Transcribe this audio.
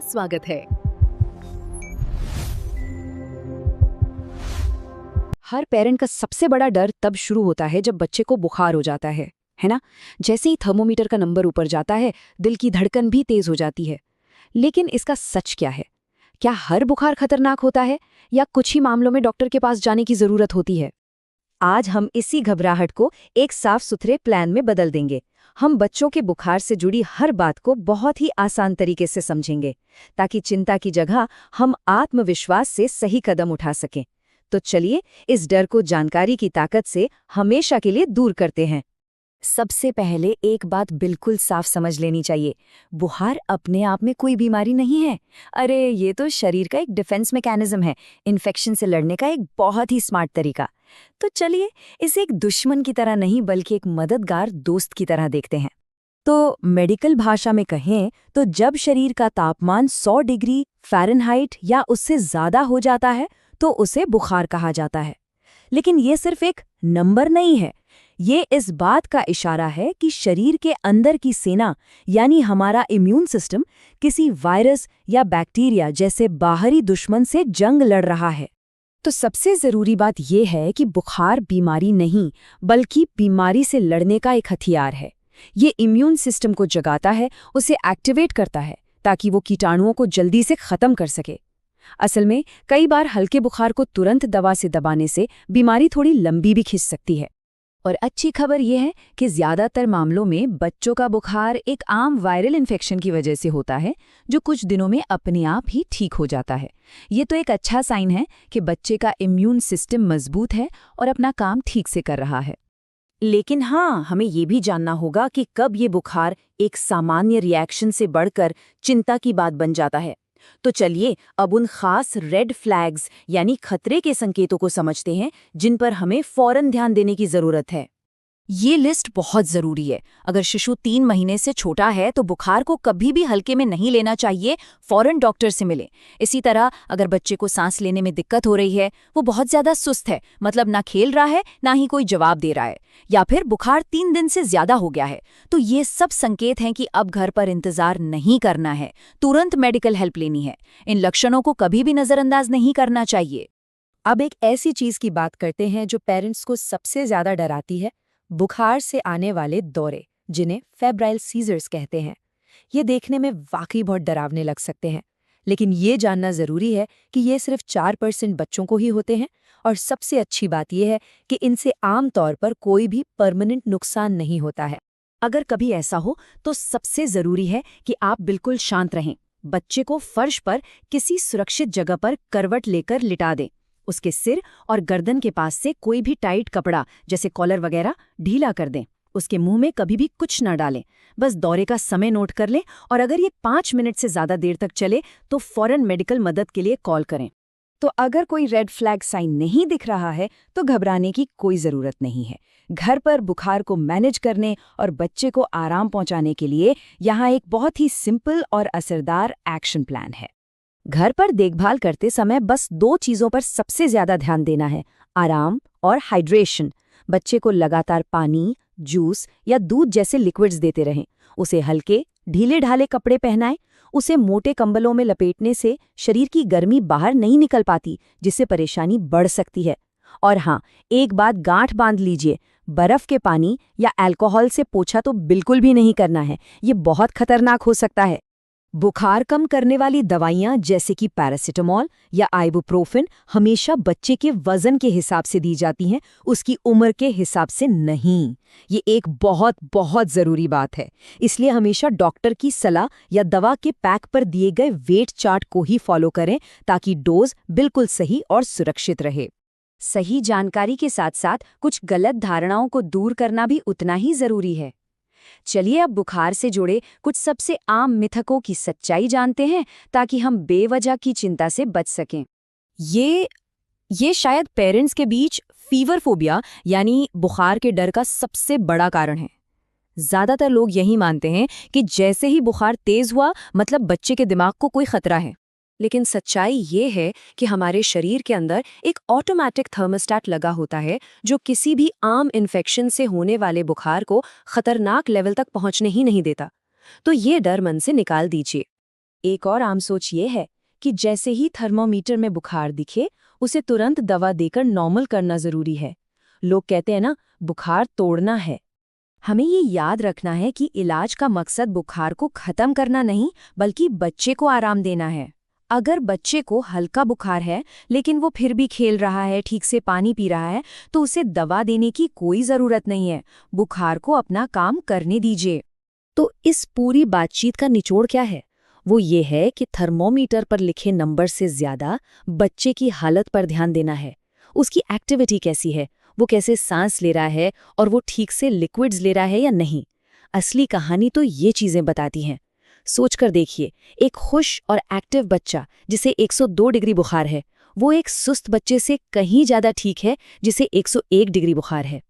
स्वागत है। हर पेरेंट का सबसे बड़ा डर तब शुरू होता है जब बच्चे को बुखार हो जाता है ना? जैसे ही थर्मोमीटर का नंबर ऊपर जाता है, दिल की धड़कन भी तेज हो जाती है। लेकिन इसका सच क्या है? क्या हर बुखार खतरनाक होता है या कुछ ही मामलों में डॉक्टर के पास जाने की जरूरत होती है? आज हम इसी घबराहट को एक साफ सुथरे प्लान में बदल देंगे। हम बच्चों के बुखार से जुड़ी हर बात को बहुत ही आसान तरीके से समझेंगे, ताकि चिंता की जगह हम आत्मविश्वास से सही कदम उठा सकें। तो चलिए इस डर को जानकारी की ताकत से हमेशा के लिए दूर करते हैं। सबसे पहले एक बात बिल्कुल साफ समझ लेनी चाहिए। बुखार अपने आप में कोई बीमारी नहीं है। अरे ये तो शरीर का एक डिफेंस मैकेनिज्म है, इन्फेक्शन से लड़ने का एक बहुत ही स्मार्ट तरीका। तो चलिए इसे एक दुश्मन की तरह नहीं बल्कि एक मददगार दोस्त की तरह देखते हैं। तो मेडिकल भाषा में कहें तो जब शरीर का तापमान 100 डिग्री फ़ारेनहाइट या उससे ज़्यादा हो जाता है तो उसे बुखार कहा जाता है। लेकिन ये सिर्फ एक नंबर नहीं है, ये इस बात का इशारा है कि शरीर के अंदर की सेना यानी हमारा इम्यून सिस्टम किसी वायरस या बैक्टीरिया जैसे बाहरी दुश्मन से जंग लड़ रहा है। तो सबसे ज़रूरी बात यह है कि बुखार बीमारी नहीं बल्कि बीमारी से लड़ने का एक हथियार है। ये इम्यून सिस्टम को जगाता है, उसे एक्टिवेट करता है ताकि वो कीटाणुओं को जल्दी से ख़त्म कर सके। असल में कई बार हल्के बुखार को तुरंत दवा से दबाने से बीमारी थोड़ी लंबी भी खिंच सकती है। और अच्छी खबर यह है कि ज़्यादातर मामलों में बच्चों का बुखार एक आम वायरल इन्फेक्शन की वजह से होता है, जो कुछ दिनों में अपने आप ही ठीक हो जाता है। ये तो एक अच्छा साइन है कि बच्चे का इम्यून सिस्टम मजबूत है और अपना काम ठीक से कर रहा है। लेकिन हाँ, हमें ये भी जानना होगा कि कब ये बुखार एक सामान्य रिएक्शन से बढ़कर चिंता की बात बन जाता है। तो चलिए अब उन खास रेड फ्लैग्स यानी खतरे के संकेतों को समझते हैं जिन पर हमें फौरन ध्यान देने की जरूरत है। ये लिस्ट बहुत ज़रूरी है। अगर शिशु 3 महीने से छोटा है तो बुखार को कभी भी हल्के में नहीं लेना चाहिए, फौरन डॉक्टर से मिलें। इसी तरह अगर बच्चे को सांस लेने में दिक्कत हो रही है, वो बहुत ज़्यादा सुस्त है, मतलब ना खेल रहा है ना ही कोई जवाब दे रहा है, या फिर बुखार 3 दिन से ज़्यादा हो गया है, तो ये सब संकेत हैं कि अब घर पर इंतज़ार नहीं करना है, तुरंत मेडिकल हेल्प लेनी है। इन लक्षणों को कभी भी नज़रअंदाज नहीं करना चाहिए। अब एक ऐसी चीज़ की बात करते हैं जो पेरेंट्स को सबसे ज़्यादा डराती है, बुखार से आने वाले दौरे, जिन्हें फेब्राइल सीजर्स कहते हैं। ये देखने में वाकई बहुत डरावने लग सकते हैं, लेकिन ये जानना ज़रूरी है कि ये सिर्फ 4% बच्चों को ही होते हैं, और सबसे अच्छी बात यह है कि इनसे आम तौर पर कोई भी परमानेंट नुकसान नहीं होता है। अगर कभी ऐसा हो तो सबसे ज़रूरी है कि आप बिल्कुल शांत रहें। बच्चे को फर्श पर किसी सुरक्षित जगह पर करवट लेकर लिटा दें। उसके सिर और गर्दन के पास से कोई भी टाइट कपड़ा जैसे कॉलर वगैरह ढीला कर दें। उसके मुंह में कभी भी कुछ न डालें। बस दौरे का समय नोट कर लें, और अगर ये 5 मिनट से ज़्यादा देर तक चले तो फौरन मेडिकल मदद के लिए कॉल करें। तो अगर कोई रेड फ्लैग साइन नहीं दिख रहा है तो घबराने की कोई ज़रूरत नहीं है। घर पर बुखार को मैनेज करने और बच्चे को आराम पहुंचाने के लिए यहाँ एक बहुत ही सिंपल और असरदार एक्शन प्लान है। घर पर देखभाल करते समय बस 2 चीज़ों पर सबसे ज़्यादा ध्यान देना है, आराम और हाइड्रेशन। बच्चे को लगातार पानी, जूस या दूध जैसे लिक्विड्स देते रहें। उसे हल्के ढीले ढाले कपड़े पहनाएं। उसे मोटे कंबलों में लपेटने से शरीर की गर्मी बाहर नहीं निकल पाती, जिससे परेशानी बढ़ सकती है। और हाँ, एक बात गांठ बांध लीजिए, बर्फ के पानी या अल्कोहल से पोछा तो बिल्कुल भी नहीं करना है, ये बहुत खतरनाक हो सकता है। बुखार कम करने वाली दवाइयाँ जैसे कि पैरासिटामोल या आइबुप्रोफेन हमेशा बच्चे के वजन के हिसाब से दी जाती हैं, उसकी उम्र के हिसाब से नहीं। ये एक बहुत बहुत ज़रूरी बात है। इसलिए हमेशा डॉक्टर की सलाह या दवा के पैक पर दिए गए वेट चार्ट को ही फॉलो करें, ताकि डोज बिल्कुल सही और सुरक्षित रहे। सही जानकारी के साथ साथ कुछ गलत धारणाओं को दूर करना भी उतना ही ज़रूरी है। चलिए अब बुखार से जुड़े कुछ सबसे आम मिथकों की सच्चाई जानते हैं, ताकि हम बेवजह की चिंता से बच सकें। ये शायद पेरेंट्स के बीच फीवर फोबिया यानी बुखार के डर का सबसे बड़ा कारण है। ज़्यादातर लोग यही मानते हैं कि जैसे ही बुखार तेज हुआ मतलब बच्चे के दिमाग को कोई खतरा है। लेकिन सच्चाई ये है कि हमारे शरीर के अंदर एक ऑटोमेटिक थर्मोस्टेट लगा होता है, जो किसी भी आम इन्फेक्शन से होने वाले बुखार को खतरनाक लेवल तक पहुंचने ही नहीं देता। तो ये डर मन से निकाल दीजिए। एक और आम सोच ये है कि जैसे ही थर्मोमीटर में बुखार दिखे, उसे तुरंत दवा देकर नॉर्मल करना जरूरी है। लोग कहते हैं ना, बुखार तोड़ना है। हमें ये याद रखना है कि इलाज का मकसद बुखार को खत्म करना नहीं, बल्कि बच्चे को आराम देना है। अगर बच्चे को हल्का बुखार है लेकिन वो फिर भी खेल रहा है, ठीक से पानी पी रहा है, तो उसे दवा देने की कोई ज़रूरत नहीं है। बुखार को अपना काम करने दीजिए। तो इस पूरी बातचीत का निचोड़ क्या है? वो ये है कि थर्मोमीटर पर लिखे नंबर से ज्यादा बच्चे की हालत पर ध्यान देना है। उसकी एक्टिविटी कैसी है, वो कैसे सांस ले रहा है और वो ठीक से लिक्विड्स ले रहा है या नहीं। असली कहानी तो ये चीजें बताती हैं। सोचकर देखिए, एक खुश और एक्टिव बच्चा जिसे 102 डिग्री बुखार है, वो एक सुस्त बच्चे से कहीं ज्यादा ठीक है जिसे 101 डिग्री बुखार है।